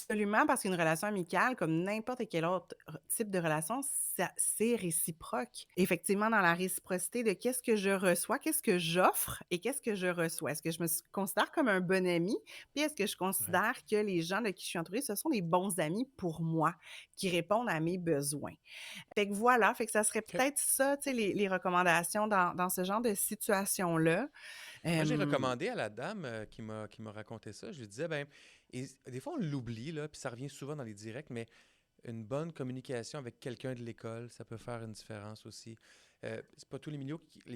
Absolument, parce qu'une relation amicale, comme n'importe quel autre type de relation, ça c'est réciproque. Effectivement, dans la réciprocité de qu'est-ce que je reçois, qu'est-ce que j'offre et qu'est-ce que je reçois? Est-ce que je me considère comme un bon ami? Puis est-ce que je Ouais. considère que les gens de qui je suis entourée, ce sont des bons amis pour moi, qui répondent à mes besoins? Fait que voilà, fait que ça serait OK. peut-être ça, tu sais, les recommandations dans ce genre de situation-là. Moi, j'ai Hem, recommandé à la dame, qui m'a raconté ça, je lui disais: «Ben» et des fois, on l'oublie, là, puis ça revient souvent dans les directs, mais une bonne communication avec quelqu'un de l'école, ça peut faire une différence aussi. C'est pas tous les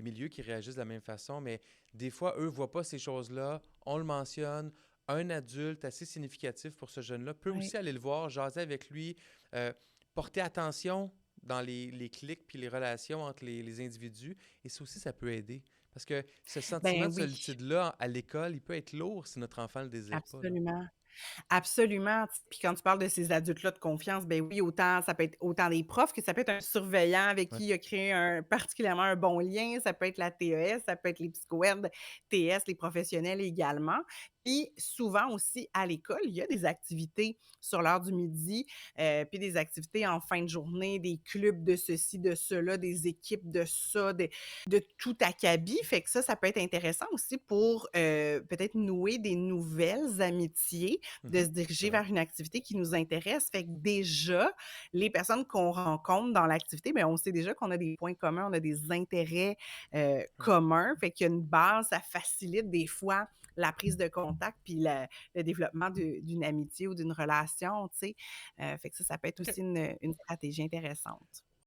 milieux qui réagissent de la même façon, mais des fois, eux voient pas ces choses-là. On le mentionne. Un adulte assez significatif pour ce jeune-là peut ouais. aussi aller le voir, jaser avec lui, euh, porter attention dans les clics puis les relations entre les individus. Et ça aussi, ça peut aider. Parce que ce sentiment Ben de oui, solitude-là à l'école, il peut être lourd si notre enfant le désire pas, là. absolument. Absolument. Puis quand tu parles de ces adultes-là de confiance, ben oui, autant ça peut être autant des profs que ça peut être un surveillant avec Ouais. qui il a créé particulièrement un bon lien, ça peut être la TES, ça peut être les psychoèdes, TS, les professionnels également. Puis souvent aussi à l'école, il y a des activités sur l'heure du midi, puis des activités en fin de journée, des clubs de ceci, de cela, des équipes de ça, de tout acabit. Fait que ça peut être intéressant aussi pour, peut-être nouer des nouvelles amitiés, de Mhm. se C'est diriger vrai. vers une activité qui nous intéresse. Fait que déjà, les personnes qu'on rencontre dans l'activité, ben on sait déjà qu'on a des points communs, on a des intérêts, Ouais. communs. Fait qu'il y a une base, ça facilite des fois la prise de contact puis le développement d'une amitié ou d'une relation, tu sais? Fait que ça peut être OK. aussi une stratégie intéressante.